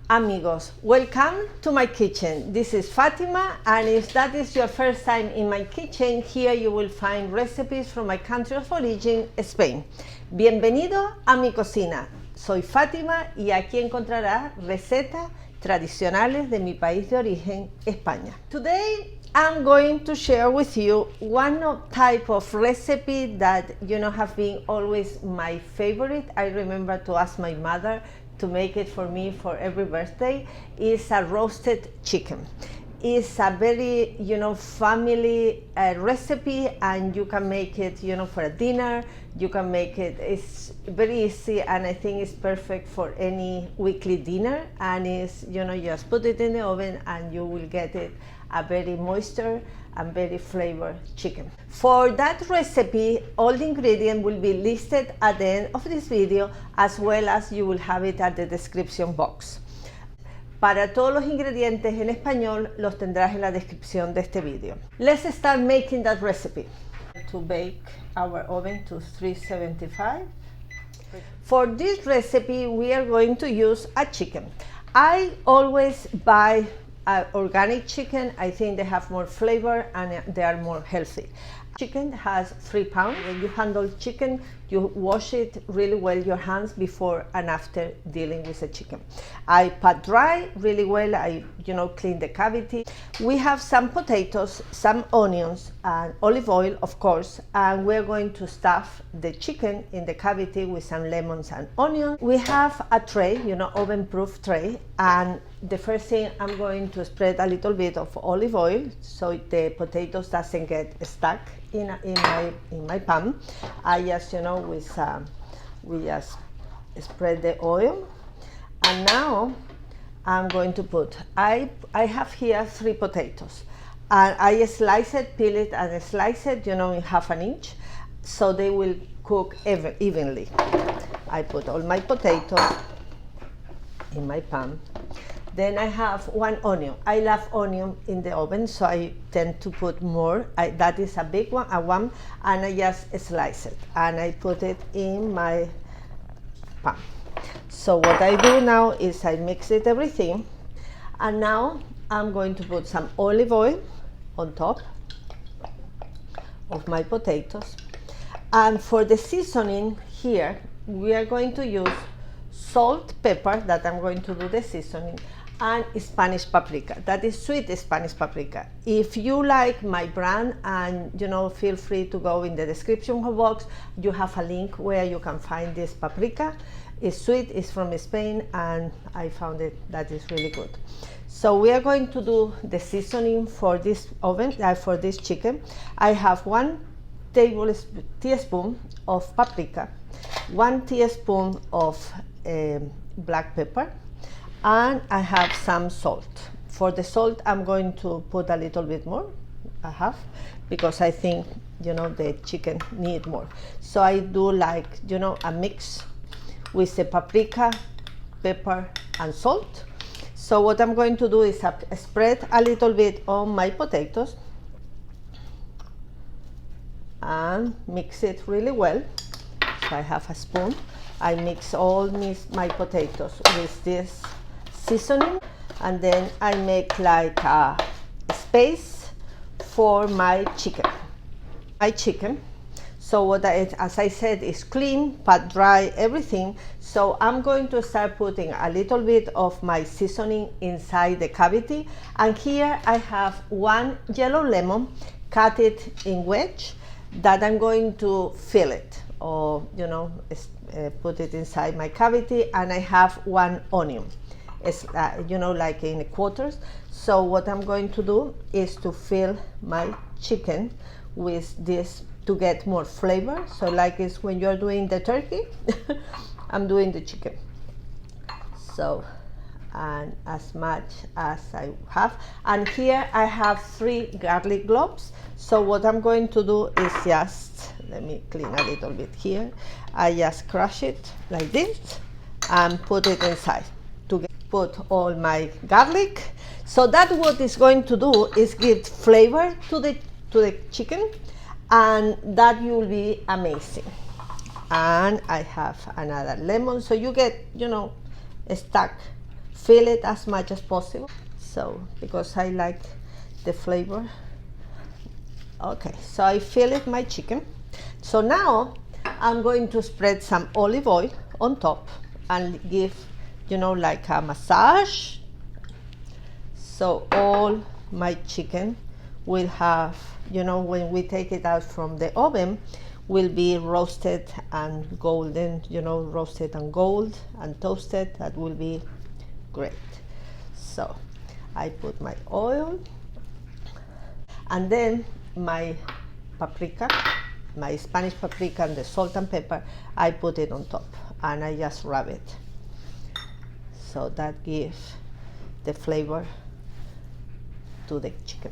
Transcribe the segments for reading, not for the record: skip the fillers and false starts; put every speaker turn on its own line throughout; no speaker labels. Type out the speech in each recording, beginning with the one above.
Amigos, welcome to my kitchen. This is Fatima, and if that is your first time in my kitchen, here you will find recipes from my country of origin, Spain. Bienvenido a mi cocina. Soy Fátima y aquí encontrará recetas tradicionales de mi país de origen, España. Today I'm going to share with you one type of recipe that have been always my favorite. I remember to ask my mother to make it for me for every birthday. Is a roasted chicken. It's a very family recipe, and you can make it for a dinner. You can make it, it's very easy, and I think it's perfect for any weekly dinner. And it's just put it in the oven and you will get it a very moisture and very flavored chicken. For that recipe, all the ingredients will be listed at the end of this video, as well as you will have it at the description box. Para todos los ingredientes en español los tendrás en la descripción de este video. Let's start making that recipe. To bake our oven to 375. For this recipe we are going to use a chicken. I always buy organic chicken. I think they have more flavor and they are more healthy. Chicken has 3 pounds. When you handle chicken, you wash it really well, your hands, before and after dealing with the chicken. I pat dry really well. I clean the cavity. We have some potatoes, some onions, and olive oil, of course, and we're going to stuff the chicken in the cavity with some lemons and onions. We have a tray, oven-proof tray, and the first thing, I'm going to spread a little bit of olive oil so the potatoes doesn't get stuck in my pan. I just we just spread the oil, and now I'm going to put, I have here 3 potatoes, and I slice it, peel it, and slice it in half an inch so they will cook evenly. I put all my potatoes in my pan. Then I have 1 onion. I love onion in the oven, so I tend to put more. That is a big one, and I just slice it and I put it in my pan. So what I do now is I mix it everything, and now I'm going to put some olive oil on top of my potatoes. And for the seasoning here, we are going to use salt, pepper, that I'm going to do the seasoning, and Spanish paprika. That is sweet Spanish paprika. If you like my brand, and feel free to go in the description box, you have a link where you can find this paprika. It's sweet, it's from Spain, and I found it that is really good. So we are going to do the seasoning for this for this chicken. I have 1 tablespoon of paprika, 1 teaspoon of black pepper, and I have some salt. For the salt, I'm going to put a little bit more, because I think the chicken need more. So I do like a mix with the paprika, pepper, and salt. So what I'm going to do is spread a little bit on my potatoes and mix it really well. So I have a spoon. I mix all my potatoes with this seasoning, and then I make like a space for my chicken. So what as I said, is clean, pat dry, everything. So I'm going to start putting a little bit of my seasoning inside the cavity. And here I have 1 yellow lemon, cut it in wedge, that I'm going to fill it, or put it inside my cavity. And I have 1 onion. It's like in quarters. So what I'm going to do is to fill my chicken with this to get more flavor. So like it's when you're doing the turkey, I'm doing the chicken. So, and as much as I have. And here I have 3 garlic cloves. So what I'm going to do is just, let me clean a little bit here. I just crush it like this and put it inside. Put all my garlic. So that what is going to do is give flavor to the chicken, and that will be amazing. And I have another lemon, so you get stuck fill it as much as possible. So, because I like the flavor. Okay, so I filled my chicken. So now I'm going to spread some olive oil on top and give, you know, like a massage. So all my chicken will have, you know, when we take it out from the oven, will be roasted and golden, you know, roasted and gold and toasted. That will be great. So I put my oil and then my paprika, my Spanish paprika and the salt and pepper, I put it on top and I just rub it. So that gives the flavor to the chicken.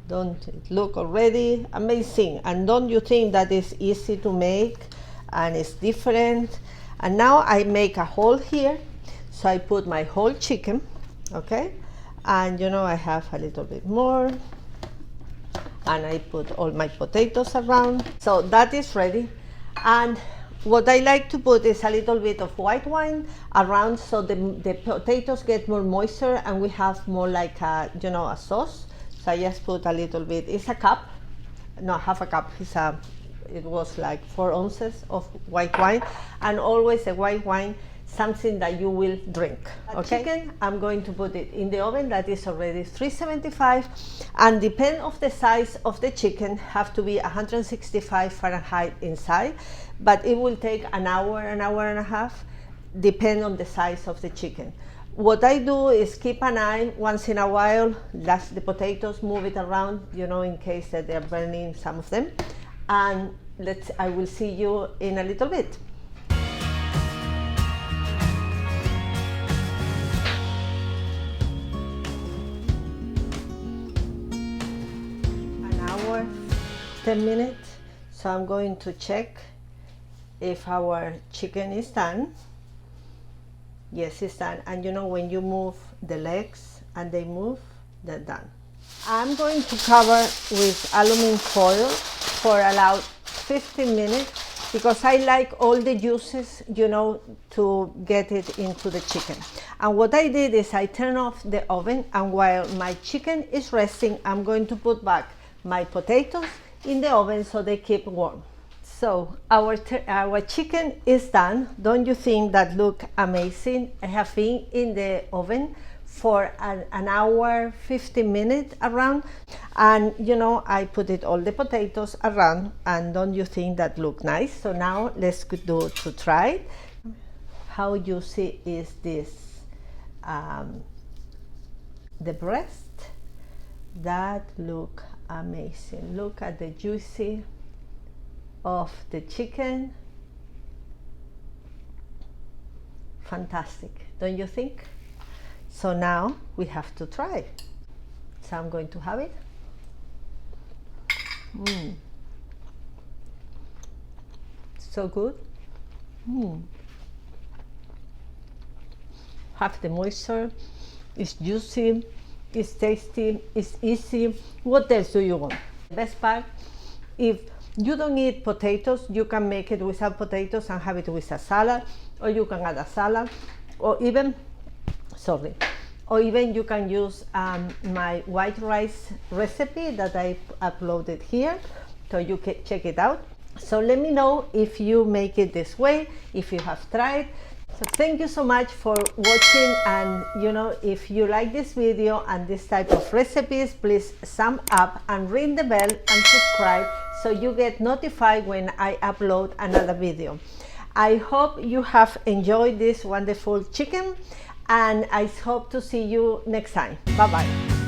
Don't it look already amazing? And don't you think that is easy to make and it's different? And now I make a hole here, so I put my whole chicken, okay? And you know, I have a little bit more, and I put all my potatoes around. So that is ready. And what I like to put is a little bit of white wine around, so the potatoes get more moisture and we have more like a, you know, a sauce. So I just put a little bit. It's a cup, no, half a cup. It was like 4 ounces of white wine, and always the white wine, something that you will drink. Okay. Chicken, I'm going to put it in the oven that is already 375, and depend of the size of the chicken, have to be 165 Fahrenheit inside, but it will take an hour and a half, depend on the size of the chicken. What I do is keep an eye once in a while, that's the potatoes, move it around, you know, in case that they're burning some of them. And I will see you in a little bit. An hour, 10 minutes. So I'm going to check if our chicken is done. Yes, it's done. And you know, when you move the legs and they move, they're done. I'm going to cover with aluminum foil for about 15 minutes because I like all the juices, you know, to get it into the chicken. And what I did is I turn off the oven, and while my chicken is resting, I'm going to put back my potatoes in the oven so they keep warm. So our chicken is done. Don't you think that look amazing? I have been in the oven for an hour, 15 minutes around, and you know, I put it all the potatoes around, and don't you think that look nice? So now let's do to try it. How juicy is this? The breast, that look amazing. Look at the juicy of the chicken. Fantastic, don't you think? So now we have to try. So I'm going to have it. So good. Have the moisture, it's juicy, it's tasty, it's easy. What else do you want? The best part, if you don't eat potatoes, you can make it without potatoes and have it with a salad, or you can add a salad, or even you can use my white rice recipe that I uploaded here, so you can check it out. So let me know if you make it this way, if you have tried. So thank you so much for watching, and you know, if you like this video and this type of recipes, please thumb up and ring the bell and subscribe so you get notified when I upload another video. I hope you have enjoyed this wonderful chicken, and I hope to see you next time. Bye bye.